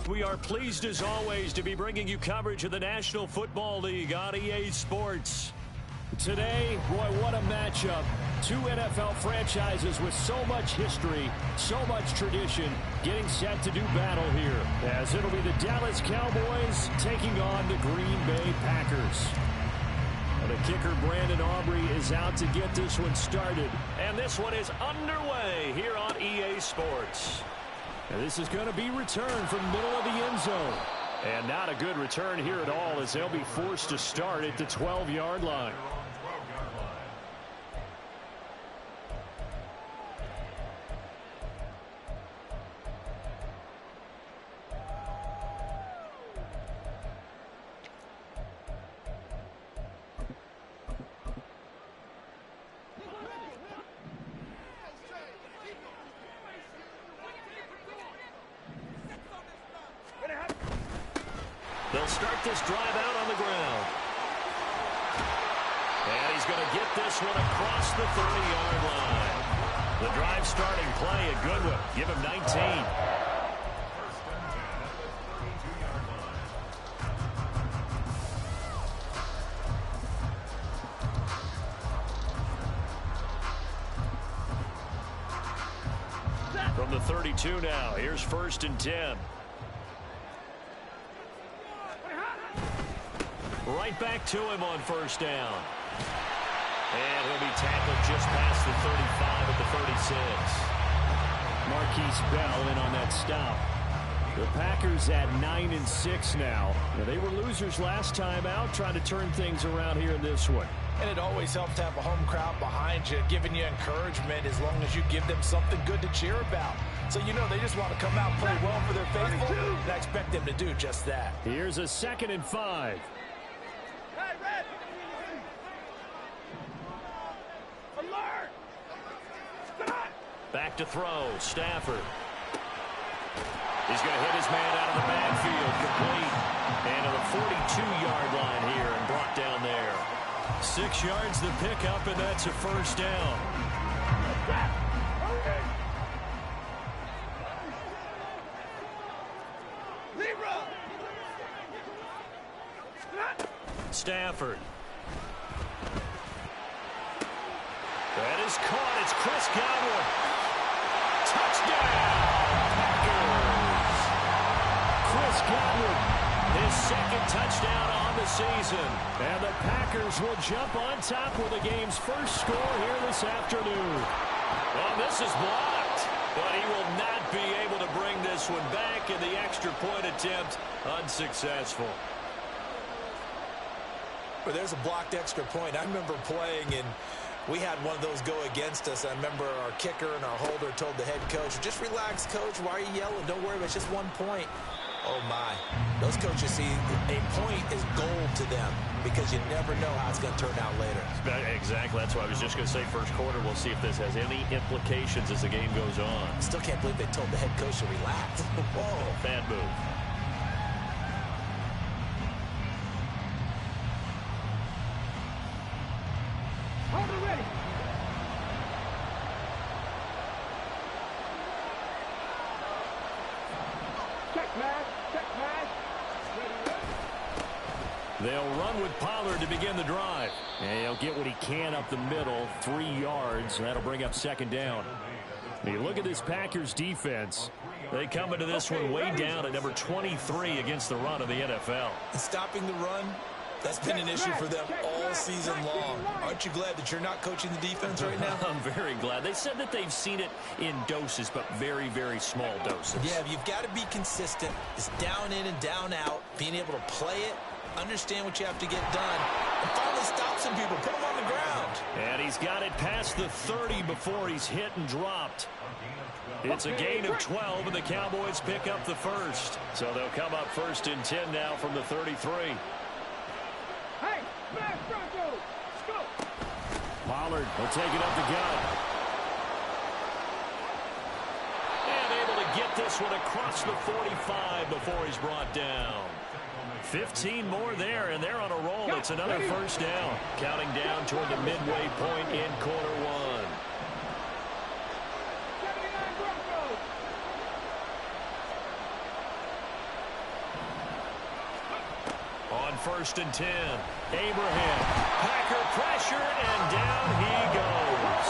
We are pleased as always to be bringing you coverage of the National Football League on EA Sports. Today, boy, what a matchup. Two NFL franchises with so much history, so much tradition, getting set to do battle here, as it'll be the Dallas Cowboys taking on the Green Bay Packers. The kicker, Brandon Aubrey, is out to get this one started. And this one is underway here on EA Sports. And this is going to be returned from the middle of the end zone. And not a good return here at all, as they'll be forced to start at the 12-yard line. They'll start this drive out on the ground. And he's going to get this one across the 30-yard line. The drive starting play, a good one. Give him 19. From the 32 now, here's 1st and 10. Right back to him on 1st down. And he'll be tackled just past the 35 at the 36. Marquise Bell in on that stop. The Packers at 9-6 now. They were losers last time out, trying to turn things around here in this one. And it always helps to have a home crowd behind you, giving you encouragement as long as you give them something good to cheer about. So you know they just want to come out and play well for their faithful, and I expect them to do just that. Here's a 2nd and 5. Back to throw, Stafford. He's going to hit his man out of the backfield, complete. And to the 42-yard line here and brought down there. 6 yards the pickup, and that's a 1st down. Stafford. That is caught. It's Chris Godwin. Touchdown, Packers. Chris Godwin, his 2nd touchdown on the season. And the Packers will jump on top with the game's first score here this afternoon. Well, this is blocked, but he will not be able to bring this one back, and the extra point attempt unsuccessful. But there's a blocked extra point. I remember playing, and we had one of those go against us. I remember our kicker and our holder told the head coach, just relax, coach. Why are you yelling? Don't worry, it's just 1 point. Oh, my. Those coaches see a point is gold to them because you never know how it's going to turn out later. Exactly. That's what I was just going to say. First quarter, we'll see if this has any implications as the game goes on. I still can't believe they told the head coach to relax. Whoa, bad move. They'll run with Pollard to begin the drive. And he'll get what he can up the middle, 3 yards, and that'll bring up 2nd down. When you look at this Packers defense, they come into this one way down at number 23 against the run of the NFL. And stopping the run, that's been an issue for them all season long. Aren't you glad that you're not coaching the defense right now? I'm very glad. They said that they've seen it in doses, but very, very small doses. Yeah, you've got to be consistent. It's down in and down out, being able to play it, understand what you have to get done, and finally stop some people, put them on the ground. And he's got it past the 30 before he's hit and dropped. It's a gain of 12, and the Cowboys pick up the 1st. So they'll come up 1st and 10 now from the 33. Hey, smash Broncos! Go! Pollard will take it up the gut. And able to get this one across the 45 before he's brought down. 15 more there, and they're on a roll. It's another 1st down. Counting down toward the midway point in quarter 1. 1st and 10. Abraham. Packer pressure, and down he goes.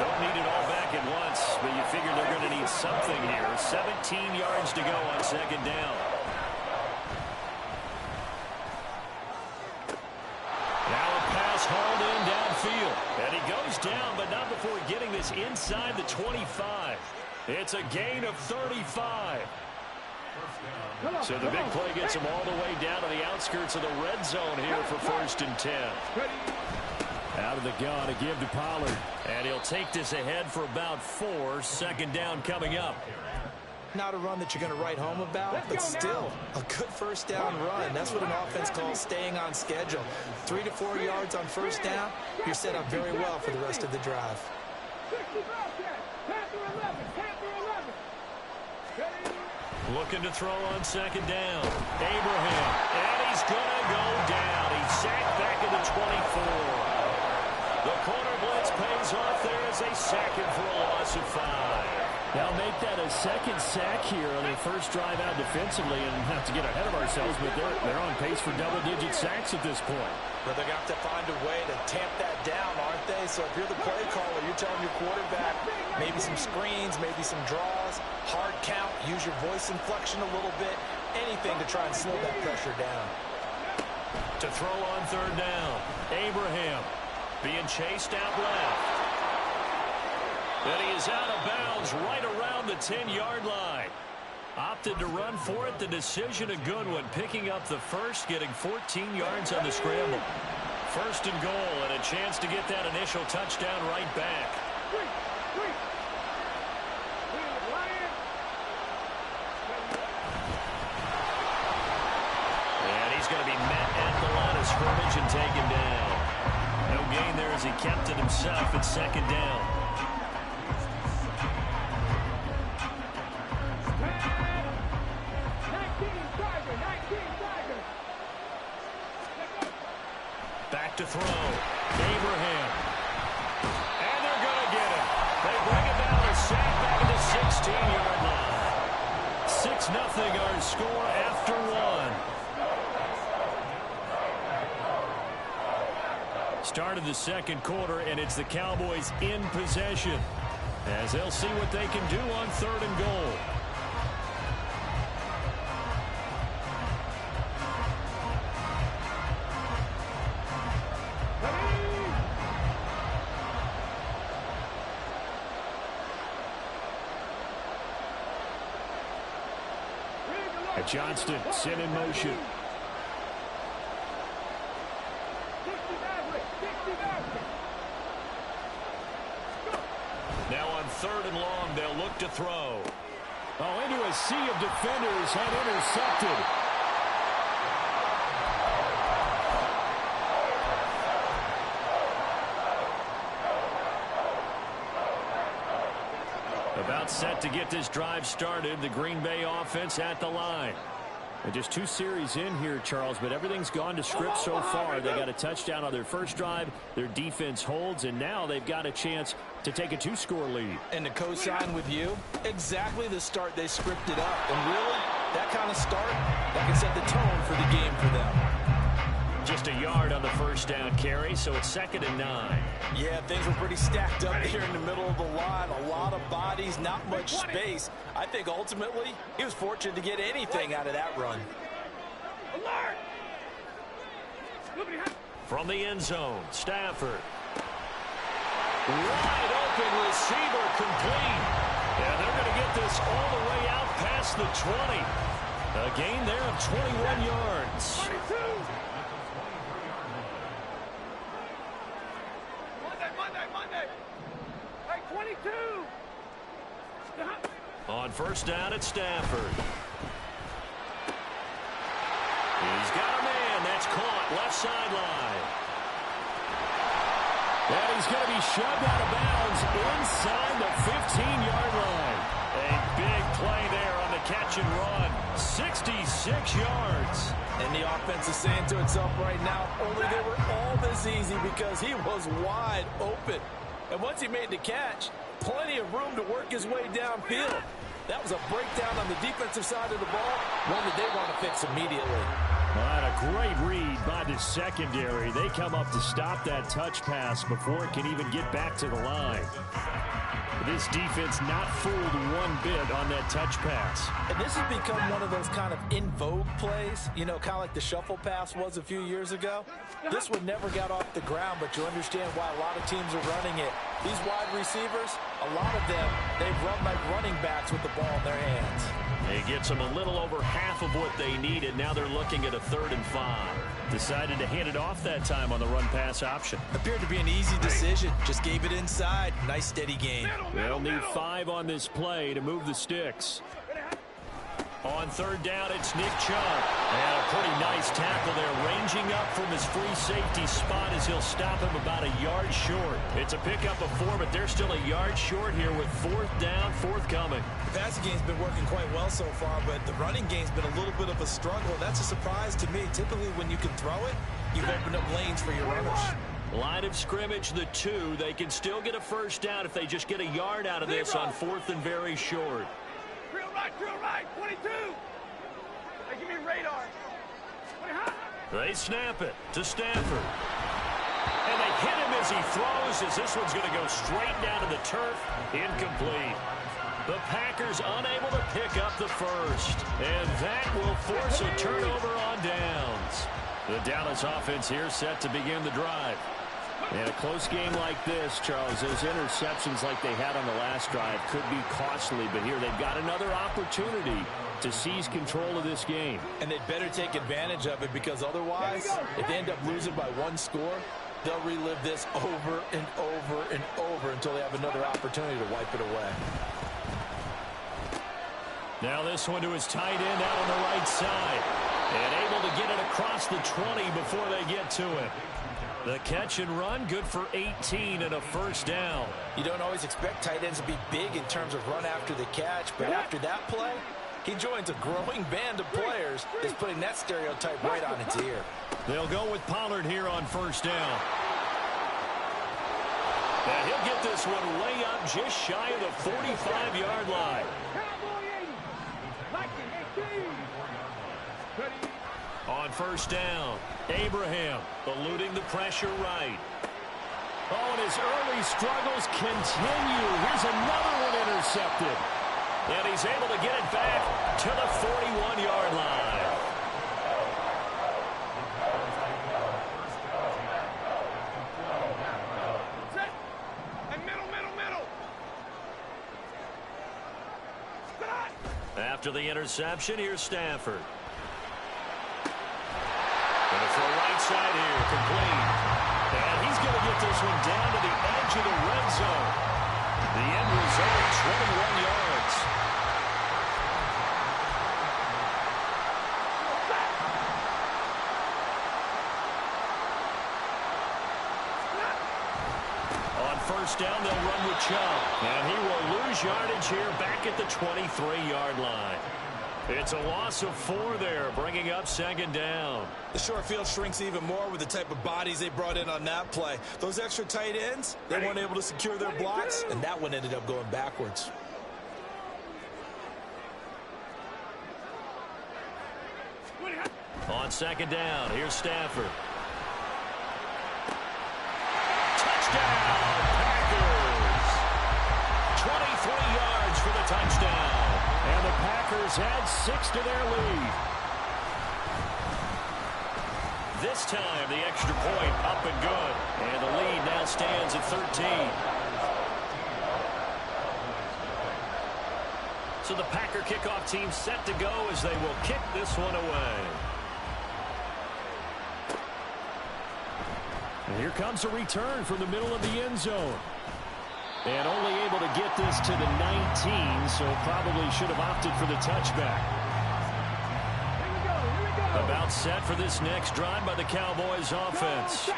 Don't need it all back at once, but you figure they're going to need something here. 17 yards to go on 2nd down. Now a pass hauled in downfield. And he goes down, but not before getting this inside the 25. It's a gain of 35. So the big play gets him all the way down to the outskirts of the red zone here for 1st and 10. Out of the gun to give to Pollard. And he'll take this ahead for about 4. 2nd down coming up. Not a run that you're going to write home about, but still a good 1st down run. That's what an offense calls staying on schedule. 3 to 4 yards on 1st down. You're set up very well for the rest of the drive. Looking to throw on 2nd down. Abraham. And he's going to go down. He's sacked back at the 24. The corner blitz pays off there as they sack him for a loss of 5. Now make that a 2nd sack here on their first drive out defensively, and not to get ahead of ourselves, but they're on pace for double-digit sacks at this point. But they're going to have to find a way to tamp that down, aren't they? So if you're the play caller, you're telling your quarterback maybe some screens, maybe some draws, hard count, use your voice inflection a little bit, anything to try and slow that pressure down. To throw on 3rd down, Abraham being chased out left. And he is out of bounds right around the 10-yard line. Opted to run for it. The decision a good one. Picking up the first, getting 14 yards on the scramble. 1st and goal, and a chance to get that initial touchdown right back. And he's going to be met at the line of scrimmage and taken down. No gain there as he kept it himself at 2nd down. Back to throw. Abraham. And they're going to get him. They bring it down and sack back at the 16-yard line. 6-0 our score after 1. Start of the 2nd quarter, and it's the Cowboys in possession as they'll see what they can do on 3rd and goal. Johnston set in motion. Now on 3rd and long, they'll look to throw. Oh, into a sea of defenders and intercepted. About set to get this drive started. The Green Bay offense at the line. And just 2 series in here, Charles, but everything's gone to script so far. They got a touchdown on their first drive. Their defense holds, and now they've got a chance to take a 2-score lead. And to co-sign with you, exactly the start they scripted up. And really, that kind of start, that can set the tone for the game for them. Just a yard on the 1st down carry, so it's 2nd and 9. Yeah, things were pretty stacked up here in the middle of the line. A lot of bodies, not much space. I think ultimately he was fortunate to get anything out of that run. From the end zone, Stafford. Wide open receiver complete. And they're going to get this all the way out past the 20. A gain there of 21 yards. Monday. Hey, 22. On 1st down at Stafford. He's got a man. That's caught. Left sideline. And he's going to be shoved out of bounds inside the 15-yard line. A big play there on the catch and run. 66 yards. And the offense is saying to itself right now, only they were all this easy because he was wide open. And once he made the catch, plenty of room to work his way downfield. That was a breakdown on the defensive side of the ball, one that they want to fix immediately. Well, a great read by the secondary. They come up to stop that touch pass before it can even get back to the line. This defense not fooled one bit on that touch pass. And this has become one of those kind of in vogue plays, you know, kind of like the shuffle pass was a few years ago. This one never got off the ground, but you understand why a lot of teams are running it. These wide receivers, a lot of them, they've run like running backs with the ball in their hands. It gets them a little over half of what they needed. Now they're looking at a 3rd and 5. Decided to hand it off that time on the run-pass option. Appeared to be an easy decision. Just gave it inside. Nice, steady gain. They'll need 5 on this play to move the sticks. On 3rd down, it's Nick Chubb. And a pretty nice tackle there, ranging up from his free safety spot as he'll stop him about a yard short. It's a pickup of 4, but they're still a yard short here with 4th down, forthcoming. The passing game's been working quite well so far, but the running game's been a little bit of a struggle. That's a surprise to me. Typically, when you can throw it, you've opened up lanes for your runners. Line of scrimmage, the 2. They can still get a 1st down if they just get a yard out of this on 4th and very short. Drill right, 22. Hey, give me radar. They snap it to Stafford. And they hit him as he throws, as this one's going to go straight down to the turf. Incomplete. The Packers unable to pick up the 1st. And that will force a turnover on downs. The Dallas offense here set to begin the drive. And a close game like this, Charles, those interceptions like they had on the last drive could be costly. But here they've got another opportunity to seize control of this game. And they'd better take advantage of it, because otherwise, if they end up losing by 1 score, they'll relive this over and over and over until they have another opportunity to wipe it away. Now this one to his tight end out on the right side. And able to get it across the 20 before they get to it. The catch and run, good for 18 and a 1st down. You don't always expect tight ends to be big in terms of run after the catch, but after that play, he joins a growing band of players that's putting that stereotype right on its ear. They'll go with Pollard here on 1st down. And he'll get this one way up just shy of the 45-yard line. On 1st down, Abraham eluding the pressure right. Oh, and his early struggles continue. Here's another one intercepted. And he's able to get it back to the 41-yard line. After the interception, here's Stafford. And it's the right side here, complete. And he's going to get this one down to the edge of the red zone. The end result, 21 yards. On 1st down, they'll run with Chubb. And he will lose yardage here back at the 23-yard line. It's a loss of 4 there, bringing up 2nd down. The short field shrinks even more with the type of bodies they brought in on that play. Those extra tight ends, they weren't able to secure their blocks, and that one ended up going backwards. On 2nd down, here's Stafford. Touchdown, Packers! 23 yards for the touchdown. And the Packers add 6 to their lead. This time, the extra point up and good. And the lead now stands at 13. So the Packer kickoff team set to go as they will kick this one away. And here comes a return from the middle of the end zone. And only able to get this to the 19, so probably should have opted for the touchback. About set for this next drive by the Cowboys offense.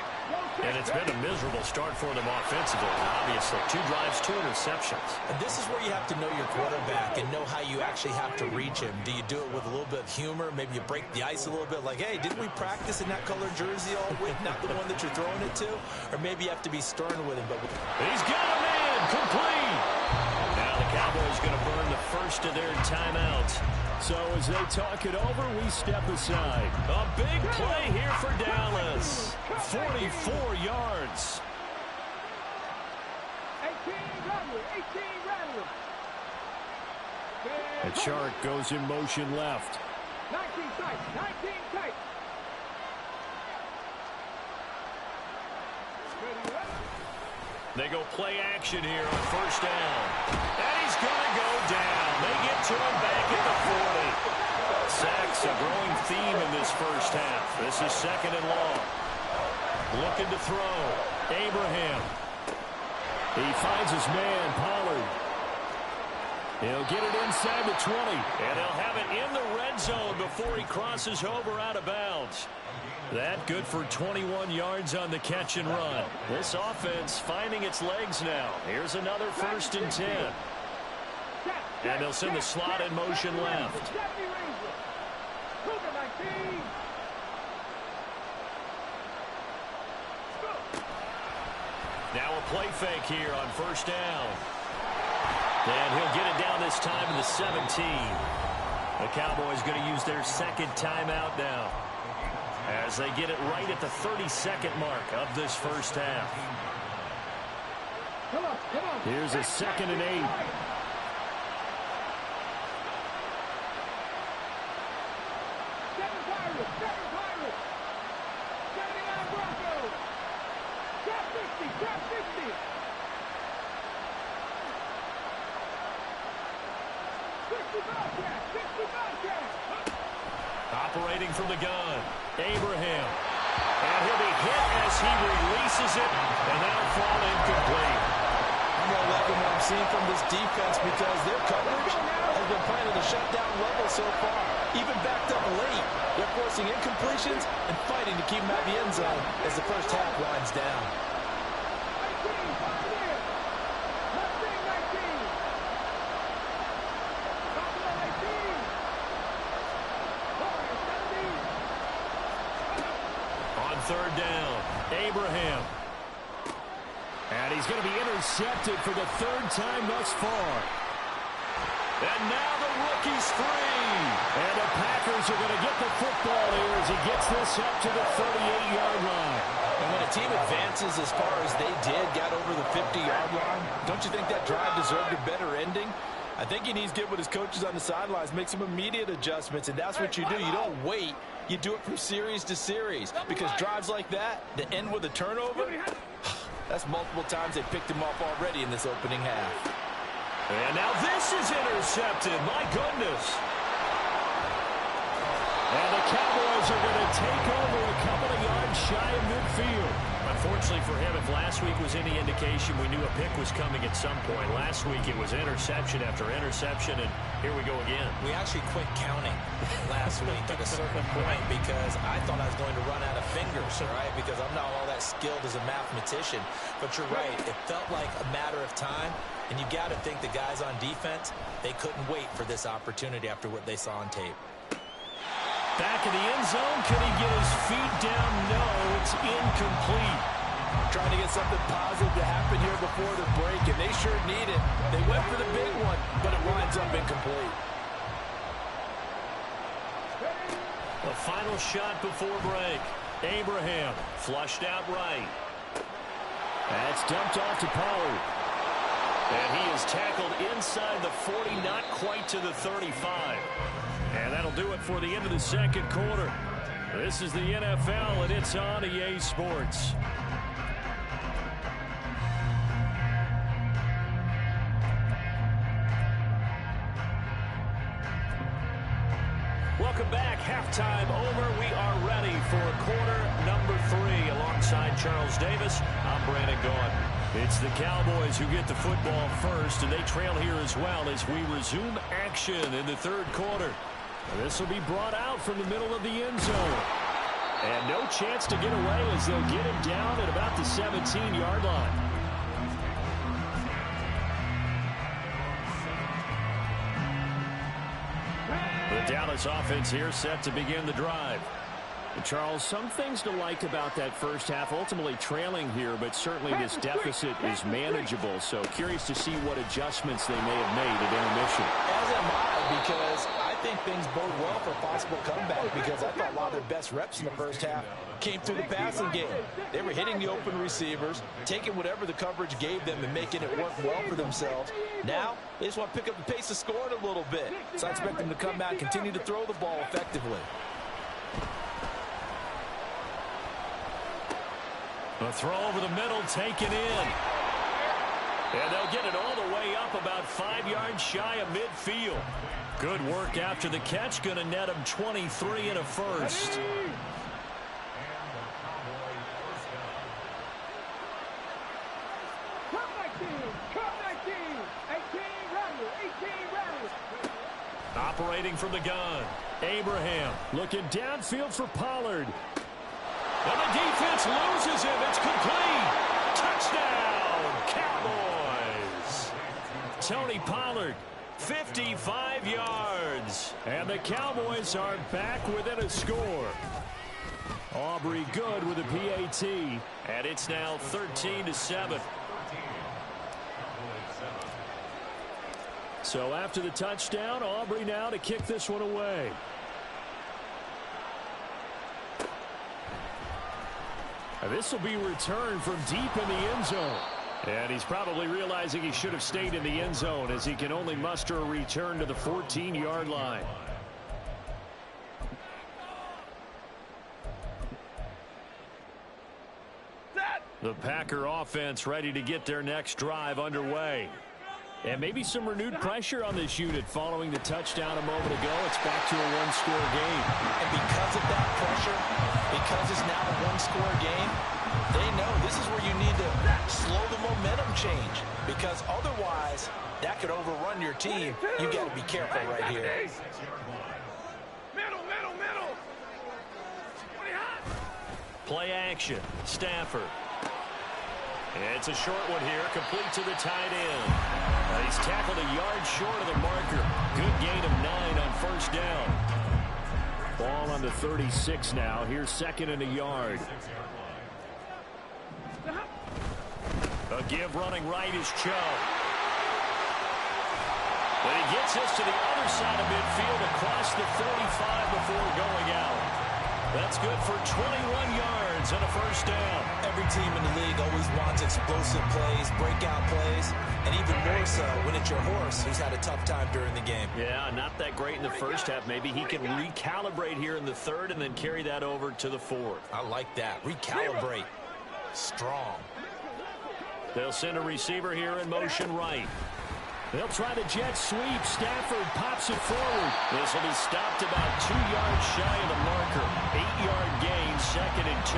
And it's been a miserable start for them offensively, obviously. 2 drives, 2 interceptions. And this is where you have to know your quarterback and know how you actually have to reach him. Do you do it with a little bit of humor? Maybe you break the ice a little bit, like, hey, didn't we practice in that colored jersey all week, not the one that you're throwing it to? Or maybe you have to be stern with him. But he's got a man, complete. Now the Cowboys going to burn the first of their timeouts. So as they talk it over, we step aside. A big play here for Dallas. 44 yards. 18 Radler. The Chark goes in motion left. 19 tight. They go play action here on first down. And he's going to go down. They get to him back at the 40. Sacks a growing theme in this first half. This is second and long. Looking to throw. Abraham. He finds his man, Pollard. He'll get it inside the 20. And he'll have it in the red zone before he crosses over out of bounds. That good for 21 yards on the catch and run. This offense finding its legs now. Here's another 1st and 10. And they'll send the slot in motion left. Now a play fake here on first down. And he'll get it down this time in the 17. The Cowboys going to use their second timeout now, as they get it right at the 32nd mark of this first half. Here's a 2nd and 8. Operating from the gun, Abraham. And he'll be hit as he releases it, and that'll fall incomplete. I'm really liking what I'm seeing from this defense because their coverage has been playing at a shutdown level so far. Even backed up late, they're forcing incompletions and fighting to keep them out of the end zone as the first half winds down. Third down, Abraham. And he's going to be intercepted for the 3rd time thus far. And now the rookie's free. And the Packers are going to get the football here as he gets this up to the 38-yard line. And when a team advances as far as they did, got over the 50-yard line, don't you think that drive deserved a better ending? I think he needs to get with his coaches on the sidelines, make some immediate adjustments, and that's what you do. You don't wait. You do it from series to series, because drives like that end with a turnover, that's multiple times they picked him off already in this opening half. And now this is intercepted. My goodness. And the Cowboys are going to take over a couple of yards shy of midfield. Unfortunately for him, if last week was any indication, we knew a pick was coming at some point. Last week it was interception after interception, and here we go again. We actually quit counting last week at a certain point because I thought I was going to run out of fingers, right? Because I'm not all that skilled as a mathematician. But you're right, it felt like a matter of time, and you got to think the guys on defense, they couldn't wait for this opportunity after what they saw on tape. Back in the end zone, can he get his feet down? No, it's incomplete. Trying to get something positive to happen here before the break, and they sure need it. They went for the big one, but it winds up incomplete. The final shot before break. Abraham flushed out right. That's dumped off to Pollard. And he is tackled inside the 40, not quite to the 35. And that'll do it for the end of the second quarter. This is the NFL, and it's on EA Sports. Welcome back. Halftime over. We are ready for quarter number 3. Alongside Charles Davis, I'm Brandon Gaudin. It's the Cowboys who get the football first, and they trail here as well as we resume action in the third quarter. This will be brought out from the middle of the end zone. And no chance to get away as they'll get him down at about the 17-yard line. The Dallas offense here set to begin the drive. Charles, some things to like about that first half, ultimately trailing here, but certainly this deficit is manageable. So curious to see what adjustments they may have made at intermission. As am I, because I think things bode well for a possible comeback because I thought a lot of their best reps in the first half came through the passing game. They were hitting the open receivers, taking whatever the coverage gave them and making it work well for themselves. Now, they just want to pick up the pace of scoring a little bit. So I expect them to come back and continue to throw the ball effectively. A throw over the middle, taken in. And they'll get it all the way up about 5 yards shy of midfield. Good work after the catch. Going to net him 23 and a first. Operating from the gun. Abraham looking downfield for Pollard. And the defense loses him. It's complete. Touchdown, Cowboys. Tony Pollard, 55 yards. And the Cowboys are back within a score. Aubrey good with a PAT. And it's now 13-7. So after the touchdown, Aubrey now to kick this one away. This will be returned from deep in the end zone. And he's probably realizing he should have stayed in the end zone as he can only muster a return to the 14-yard line. The Packer offense ready to get their next drive underway. And maybe some renewed pressure on this unit following the touchdown a moment ago. It's back to a one-score game. And because of that pressure, because it's now a one-score game, they know this is where you need to slow the momentum change. Because otherwise, that could overrun your team. You got to be careful right here. Middle. Play action. Stafford. It's a short one here, complete to the tight end. He's tackled a yard short of the marker. Good gain of 9 on first down. Ball on the 36 now. Here's second and a yard. A give running right is Chubb. But he gets us to the other side of midfield across the 45 before going out. That's good for 21 yards and a first down. Every team in the league always wants explosive plays, breakout plays, and even more so when it's your horse who's had a tough time during the game. Yeah, not that great in the first half. Maybe he can recalibrate here in the third and then carry that over to the fourth. I like that. Recalibrate. Strong. They'll send a receiver here in motion right. They'll try the jet sweep. Stafford pops it forward. This will be stopped about 2 yards shy of the marker. 8-yard gain, second and 2.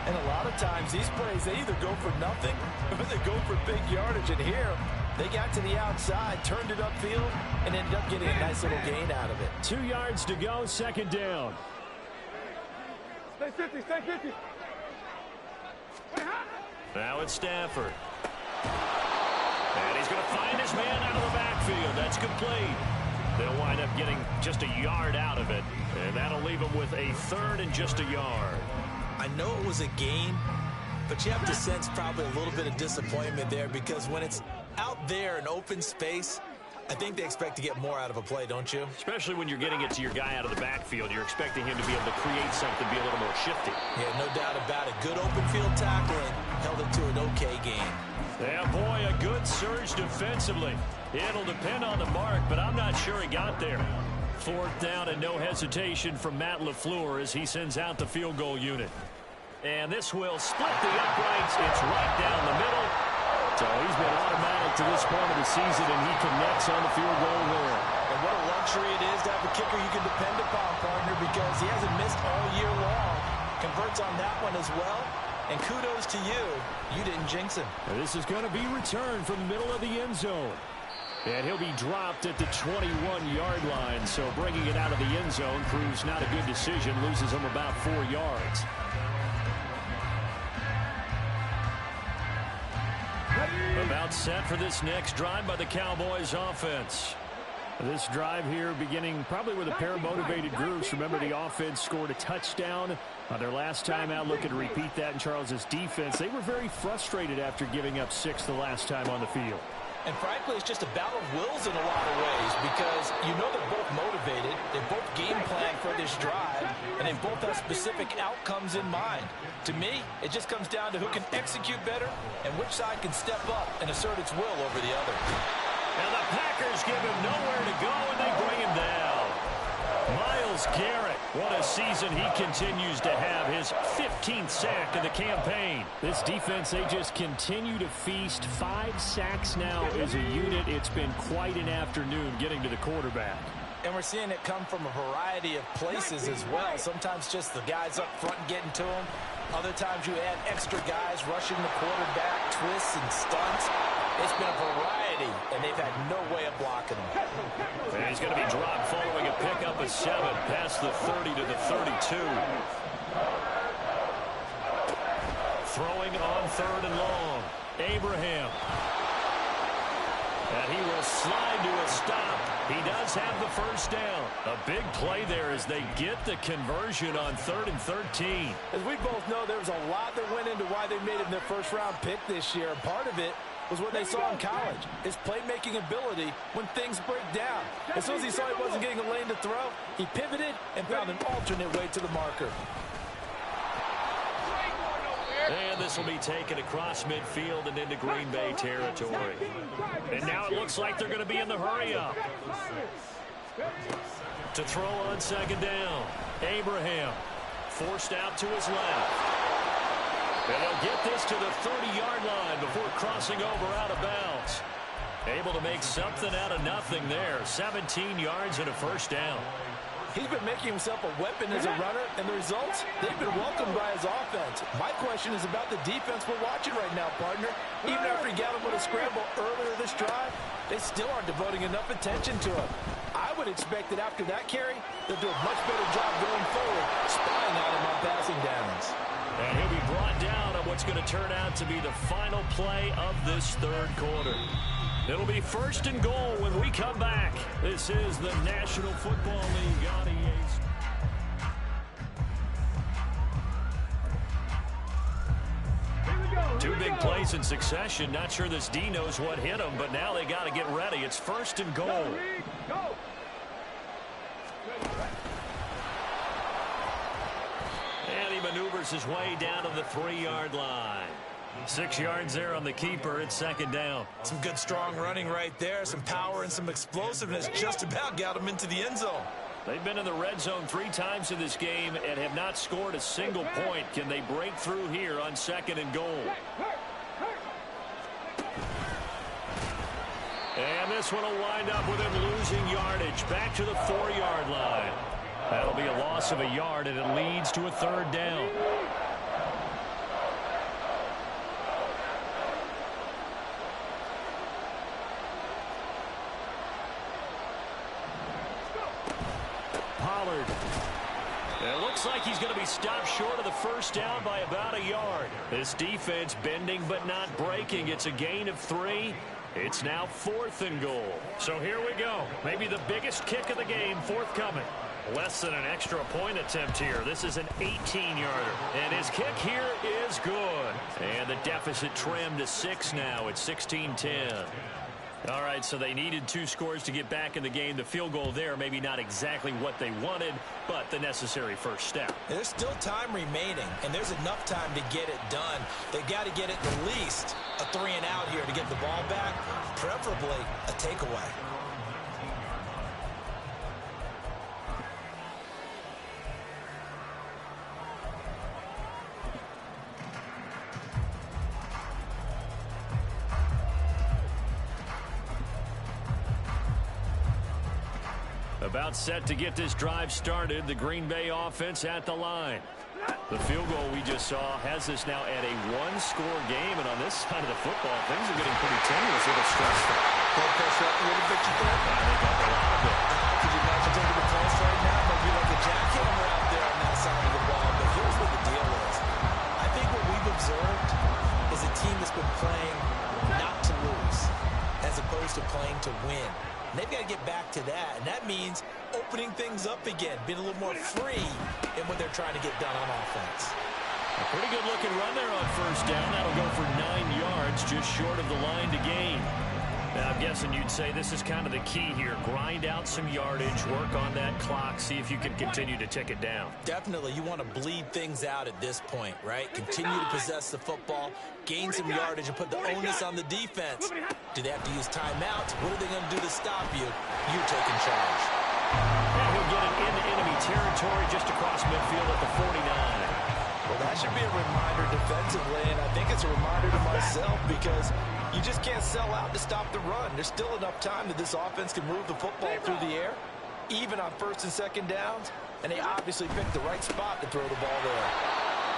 And a lot of times these plays, they either go for nothing or they go for big yardage. And here, they got to the outside, turned it upfield, and ended up getting a nice little gain out of it. 2 yards to go, second down. Stay 50. Now it's Stafford. And he's going to find his man out of the backfield. That's complete. They'll wind up getting just a yard out of it. And that'll leave him with a third and just a yard. I know it was a gain, but you have to sense probably a little bit of disappointment there because when it's out there in open space, I think they expect to get more out of a play, don't you? Especially when you're getting it to your guy out of the backfield. You're expecting him to be able to create something, be a little more shifty. Yeah, no doubt about it. Good open field tackling held it to an okay game. Yeah, boy, a good surge defensively. It'll depend on the mark, but I'm not sure he got there. Fourth down and no hesitation from Matt LaFleur as he sends out the field goal unit. And this will split the uprights. It's right down the middle. So he's been automatic to this point of the season, and he connects on the field goal there. And what a luxury it is to have a kicker you can depend upon, partner, because he hasn't missed all year long. Converts on that one as well. And kudos to you. You didn't jinx him. And this is going to be returned from the middle of the end zone. And he'll be dropped at the 21-yard line. So bringing it out of the end zone proves not a good decision. Loses him about 4 yards. About set for this next drive by the Cowboys offense. This drive here beginning probably with a pair of motivated groups. Remember, the offense scored a touchdown on their last time out. Looking to repeat that in Charles's defense. They were very frustrated after giving up 6 the last time on the field. And frankly, it's just a battle of wills in a lot of ways because you know they're both motivated, they both game plan for this drive, and they both have specific outcomes in mind. To me, it just comes down to who can execute better and which side can step up and assert its will over the other. And the Packers give him nowhere to go, and they bring him down. Myles Garrett, what a season he continues to have, his 15th sack of the campaign. This defense, they just continue to feast. 5 sacks now as a unit. It's been quite an afternoon getting to the quarterback. And we're seeing it come from a variety of places as well. Sometimes just the guys up front getting to him. Other times you add extra guys rushing the quarterback, twists and stunts. It's been a variety, and they've had no way of blocking him. And he's going to be dropped following a pickup of 7 past the 30 to the 32. Throwing on 3rd and long. Abraham. And he will slide to a stop. He does have the first down. A big play there as they get the conversion on 3rd and 13. As we both know, there was a lot that went into why they made him their first-round pick this year. Part of it was what they saw in college, his playmaking ability when things break down. As soon as he saw he wasn't getting a lane to throw, he pivoted and found an alternate way to the marker. And this will be taken across midfield and into Green Bay territory. And now it looks like they're going to be in the hurry-up. To throw on 2nd down, Abraham forced out to his left. And he'll get this to the 30-yard line before crossing over out of bounds. Able to make something out of nothing there. 17 yards and a first down. He's been making himself a weapon as a runner, and the results, they've been welcomed by his offense. My question is about the defense we're watching right now, partner. Even after he got him with a scramble earlier this drive, they still aren't devoting enough attention to him. I would expect that after that carry, they'll do a much better job going forward, spying on him on passing downs. And he'll be brought down on what's going to turn out to be the final play of this 3rd quarter. It'll be 1st and goal when we come back. This is the National Football League on EA. 2 big plays in succession. Not sure this D knows what hit him, but now they got to get ready. It's 1st and goal. And he maneuvers his way down to the 3-yard line. 6 yards there on the keeper. It's 2nd down. Some good, strong running right there. Some power and some explosiveness just about got him into the end zone. They've been in the red zone 3 times in this game and have not scored a single point. Can they break through here on 2nd and goal? And this one will wind up with him losing yardage. Back to the 4-yard line. That'll be a loss of a yard, and it leads to a 3rd down. Pollard. It looks like he's going to be stopped short of the first down by about a yard. This defense bending but not breaking. It's a gain of 3. It's now 4th and goal. So here we go. Maybe the biggest kick of the game forthcoming. Less than an extra point attempt here. This is an 18-yarder. And his kick here is good. And the deficit trimmed to 6 now. It's 16-10. All right, so they needed 2 scores to get back in the game. The field goal there, maybe not exactly what they wanted, but the necessary first step. There's still time remaining, and there's enough time to get it done. They've got to get it at least a 3-and-out here to get the ball back, preferably a takeaway. About set to get this drive started. The Green Bay offense at the line. The field goal we just saw has this now at a 1-score game. And on this side of the football, things are getting pretty tenuous, a little stressful. Pull pressure up a little bit, you think? I think up a lot of it. Could you imagine taking the place right now? Might be like a jackhammer out there on that side of the ball. But here's what the deal is. I think what we've observed is a team that's been playing not to lose as opposed to playing to win. And they've got to get back to that, and that means opening things up again, being a little more free in what they're trying to get done on offense. A pretty good-looking run there on first down. That'll go for 9 yards, just short of the line to gain. Now, I'm guessing you'd say this is kind of the key here. Grind out some yardage, work on that clock, see if you can continue to tick it down. Definitely, you want to bleed things out at this point, right? Continue to possess the football, gain some yardage, and put the onus on the defense. Do they have to use timeouts? What are they going to do to stop you? You're taking charge. And he'll get it into enemy territory just across midfield at the 49. Well, that should be a reminder defensively, and I think it's a reminder to myself because you just can't sell out to stop the run. There's still enough time that this offense can move the football through the air, even on first and second downs, and they obviously picked the right spot to throw the ball there.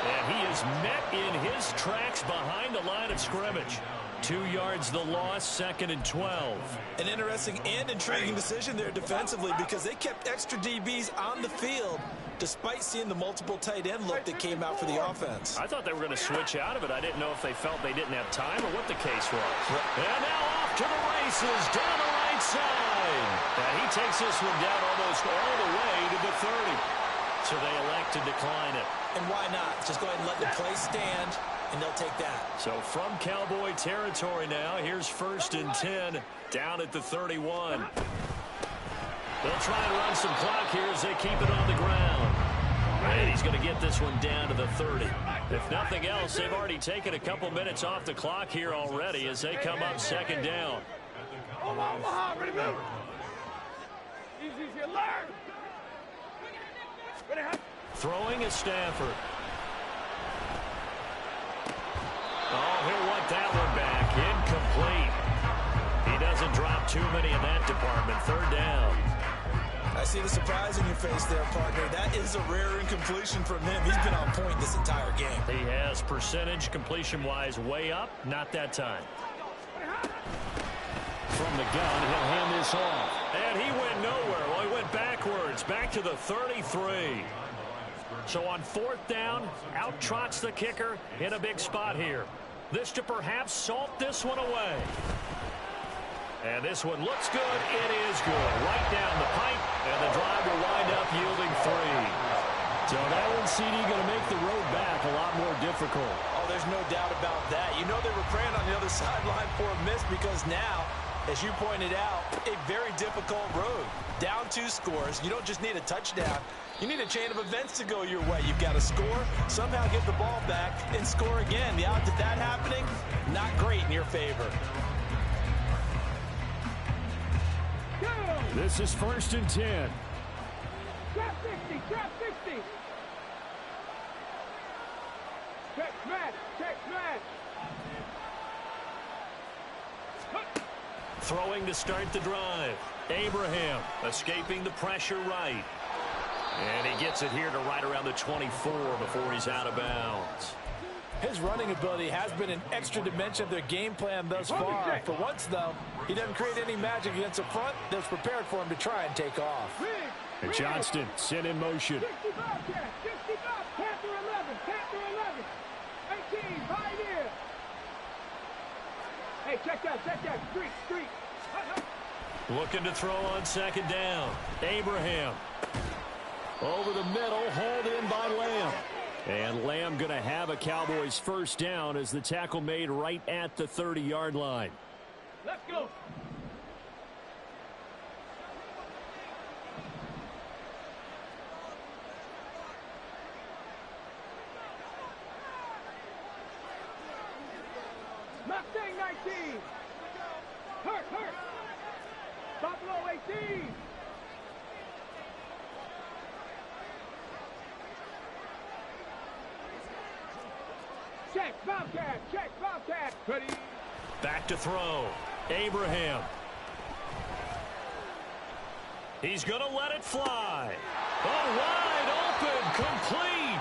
And he is met in his tracks behind the line of scrimmage. 2 yards the loss, 2nd and 12. An interesting and intriguing decision there defensively because they kept extra DBs on the field despite seeing the multiple tight end look that came out for the offense. I thought they were going to switch out of it. I didn't know if they felt they didn't have time or what the case was. And now off to the races down the right side. And he takes this one down almost all the way to the 30. So they elect to decline it. And why not? Just go ahead and let the play stand, and they'll take that. So from Cowboy territory now, here's 1st and 10 down at the 31. They'll try and run some clock here as they keep it on the ground. And he's going to get this one down to the 30. If nothing else, they've already taken a couple minutes off the clock here already as they come up 2nd down. Omaha, ready to move. Easy, learn. Throwing is Stafford. Oh, he'll want that one back. Incomplete. He doesn't drop too many in that department. 3rd down. I see the surprise in your face there, partner. That is a rare incompletion from him. He's been on point this entire game. He has percentage completion-wise way up. Not that time. From the gun, he'll hand this off. And he went nowhere. Well, he went backwards. Back to the 33. So on 4th down, out trots the kicker in a big spot here. This to perhaps salt this one away. And this one looks good. It is good. Right down the pipe, and the drive will wind up yielding 3. So that one, CD, going to make the road back a lot more difficult. Oh, there's no doubt about that. You know they were praying on the other sideline for a miss because now, as you pointed out, a very difficult road. Down 2 scores. You don't just need a touchdown. You need a chain of events to go your way. You've got to score, somehow get the ball back, and score again. The odds of that happening, not great in your favor. This is 1st and 10. Trap 60, trap 60. Check smash, check smash. Throwing to start the drive. Abraham escaping the pressure right. And he gets it here to right around the 24 before he's out of bounds. His running ability has been an extra dimension of their game plan thus far. For once, though, he doesn't create any magic against the front that's prepared for him to try and take off. And Johnston sent in motion. 65, Panther 11, Panther 11. 18, right here. Hey, check that, street. Looking to throw on 2nd down. Abraham. Over the middle, hauled in by Lamb. And Lamb going to have a Cowboys 1st down as the tackle made right at the 30-yard line. Let's go. Mustang 19. Hurt. Buffalo 18. Check, Bobcat. Ready. Back to throw. Abraham. He's going to let it fly. Oh, wide open, complete.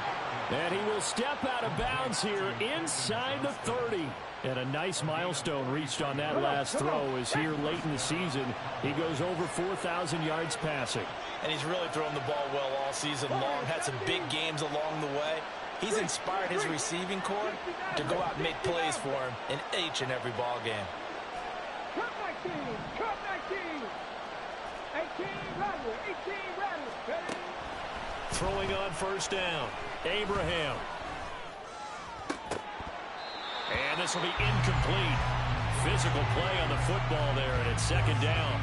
And he will step out of bounds here inside the 30. And a nice milestone reached on that last throw as here late in the season, he goes over 4,000 yards passing. And he's really thrown the ball well all season long. Had some big games along the way. He's inspired his receiving corps to go out and make plays for him in each and every ball game. Cut 19, 18 Rattler. Ready. Throwing on 1st down. Abraham. And this will be incomplete. physical play on the football there, and it's second down.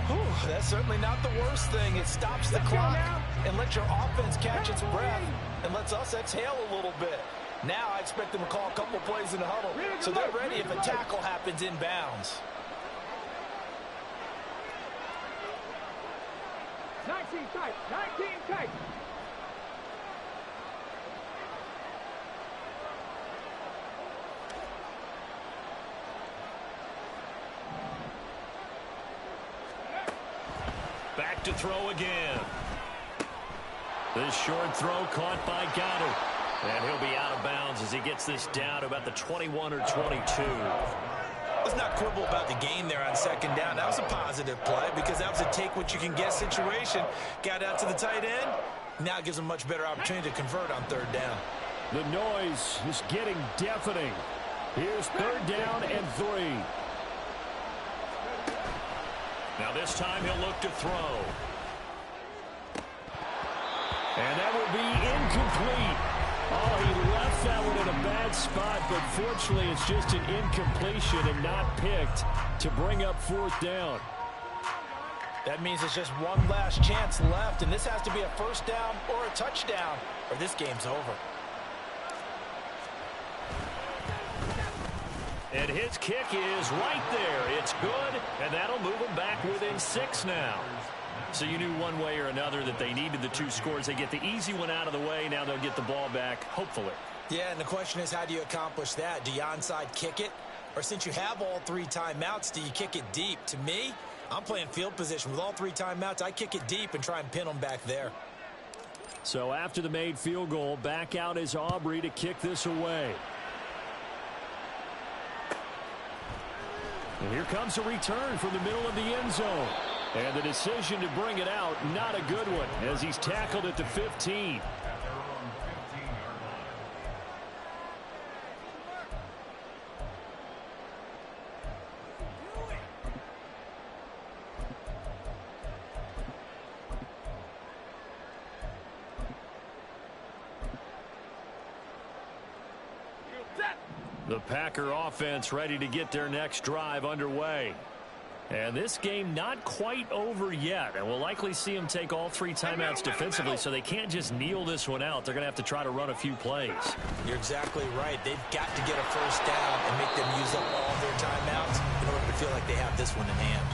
Whew, that's certainly not the worst thing. It stops the clock and lets your offense catch its breath and lets us exhale a little bit. Now I expect them to call a couple plays in the huddle so they're ready if a tackle happens inbounds. 19 tight, 19 tight. Back to throw again. This short throw caught by Goddard. And he'll be out of bounds as he gets this down to about the 21 or 22. Let's not quibble about the gain there on second down. That was a positive play because that was a take-what-you-can-get situation. Got out to the tight end. Now it gives them a much better opportunity to convert on third down. The noise is getting deafening. Here's third down and 3. Now this time he'll look to throw. And that will be incomplete. Oh, he left that one in a bad spot, but fortunately it's just an incompletion and not picked to bring up fourth down. That means it's just one last chance left, and this has to be a first down or a touchdown, or this game's over. And his kick is right there. It's good, and that'll move him back within 6 now. So you knew one way or another that they needed the 2 scores. They get the easy one out of the way. Now they'll get the ball back, hopefully. Yeah, and the question is, how do you accomplish that? Do you onside kick it? Or since you have all 3 timeouts, do you kick it deep? To me, I'm playing field position. With all 3 timeouts, I kick it deep and try and pin them back there. So after the made field goal, back out is Aubrey to kick this away. And here comes a return from the middle of the end zone. And the decision to bring it out, not a good one, as he's tackled at the 15. The Packer offense ready to get their next drive underway. And this game not quite over yet. And we'll likely see them take all 3 timeouts defensively, so they can't just kneel this one out. They're going to have to try to run a few plays. You're exactly right. They've got to get a first down and make them use up all of their timeouts in order to feel like they have this one in hand.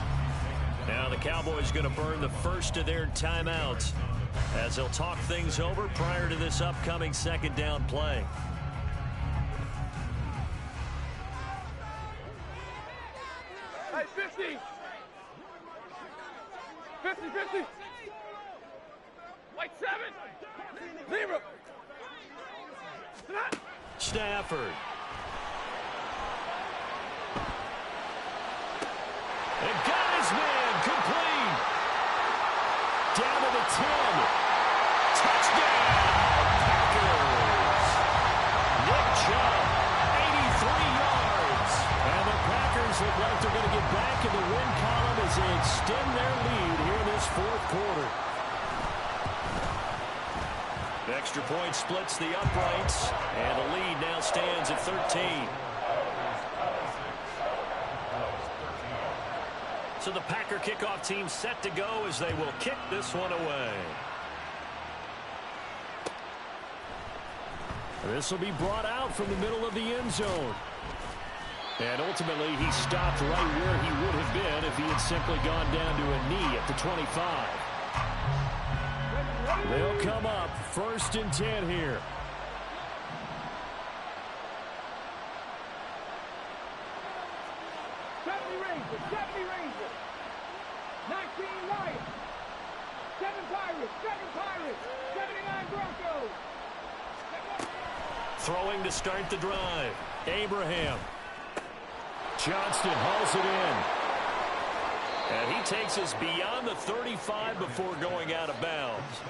Now the Cowboys going to burn the first of their timeouts as they'll talk things over prior to this upcoming second down play. Hey, 50. 50, 50. White 7. Zebra. Stafford. And got his man complete. Down to the 10. Touchdown, Packers. Nick Chubb, 83 yards. And the Packers look like they're going to get back in the win column as they extend their lead here in this fourth quarter. The extra point splits the uprights, and the lead now stands at 13. So the Packer kickoff team set to go as they will kick this one away. This will be brought out from the middle of the end zone. And ultimately, he stopped right where he would have been if he had simply gone down to a knee at the 25. They'll come up 1st and 10 here. Rangers, 70 Rangers, 19 Lions, 7 Pirates, 79 Broncos. Throwing to start the drive. Abraham. Johnston hauls it in. And he takes us beyond the 35 before going out of bounds.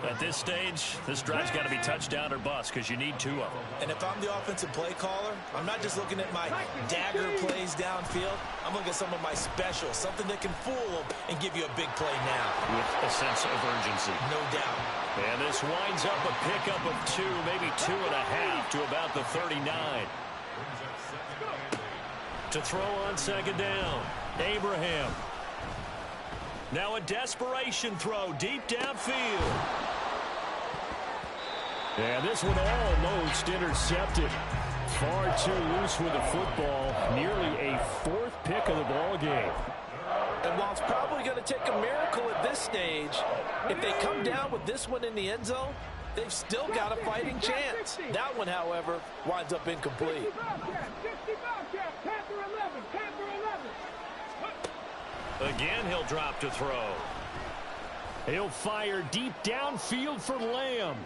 At this stage, this drive's got to be touchdown or bust because you need 2 of them. And if I'm the offensive play caller, I'm not just looking at my dagger plays downfield. I'm looking at some of my specials, something that can fool them and give you a big play now. With a sense of urgency. No doubt. And this winds up a pickup of 2, maybe 2.5 to about the 39. To throw on second down, Abraham. Now a desperation throw deep downfield. And this one almost intercepted. Far too loose with the football. Nearly a fourth pick of the ball game. And while it's probably going to take a miracle at this stage, if they come down with this one in the end zone, they've still got a fighting chance. That one, however, winds up incomplete. Again, he'll drop to throw. He'll fire deep downfield for Lamb.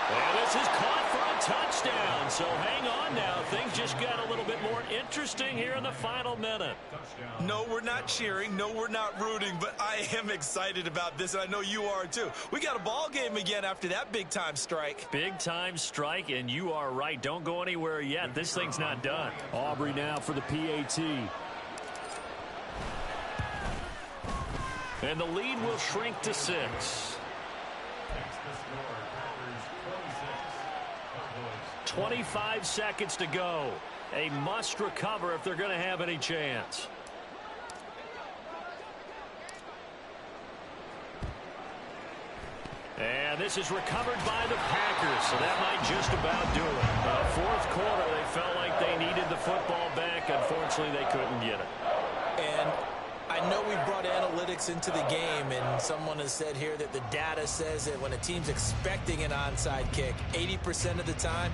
And this is caught for a touchdown. So hang on now. Things just got a little bit more interesting here in the final minute. No, we're not cheering. No, we're not rooting. But I am excited about this, and I know you are too. We got a ball game again after that big-time strike. Big-time strike, and you are right. Don't go anywhere yet. This thing's not done. Aubrey now for the PAT. And the lead will shrink to 6. 25 seconds to go. A must recover if they're going to have any chance. And this is recovered by the Packers, so that might just about do it. Fourth quarter, they felt like they needed the football back. Unfortunately, they couldn't get it. And I know we brought analytics into the game, and someone has said here that the data says that when a team's expecting an onside kick, 80% of the time,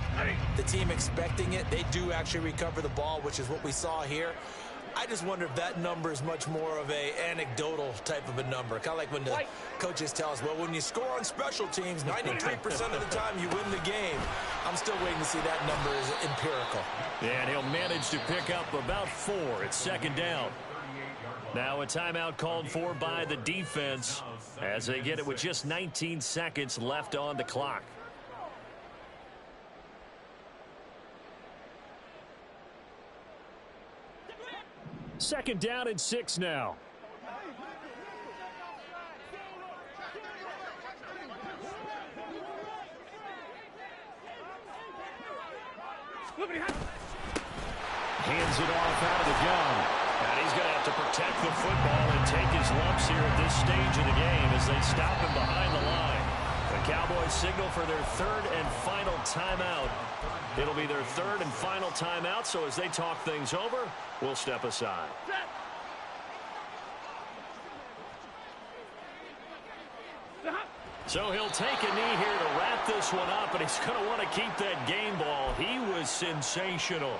the team expecting it, they do actually recover the ball, which is what we saw here. I just wonder if that number is much more of a anecdotal type of a number. Kind of like when the coaches tell us, well, when you score on special teams, 93% of the time you win the game. I'm still waiting to see that number is empirical. And he'll manage to pick up about 4 at second down. Now a timeout called for by the defense as they get it with just 19 seconds left on the clock. Second down and 6 now. Hands it off out of the gun. And he's going to have to protect the football and take his lumps here at this stage of the game as they stop him behind the line. The Cowboys signal for their third and final timeout. It'll be their third and final timeout, so as they talk things over, we'll step aside. So he'll take a knee here to wrap this one up, and he's going to want to keep that game ball. He was sensational.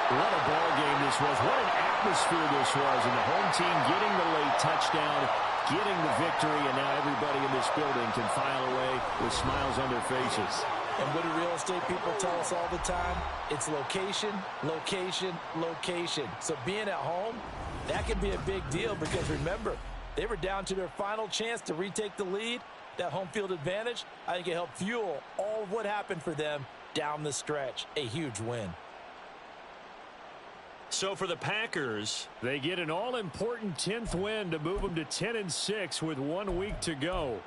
What a ball game this was. What an atmosphere this was. And the home team getting the late touchdown, getting the victory, and now everybody in this building can file away with smiles on their faces. And what do real estate people tell us all the time? It's location, location, location. So being at home, that can be a big deal because remember, they were down to their final chance to retake the lead. That home field advantage, I think it helped fuel all of what happened for them down the stretch. A huge win. So for the Packers, they get an all-important 10th win to move them to 10-6 with 1 week to go.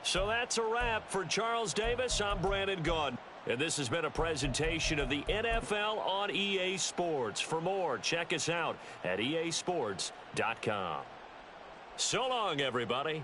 So that's a wrap for Charles Davis. I'm Brandon Gaudin. And this has been a presentation of the NFL on EA Sports. For more, check us out at easports.com. So long, everybody.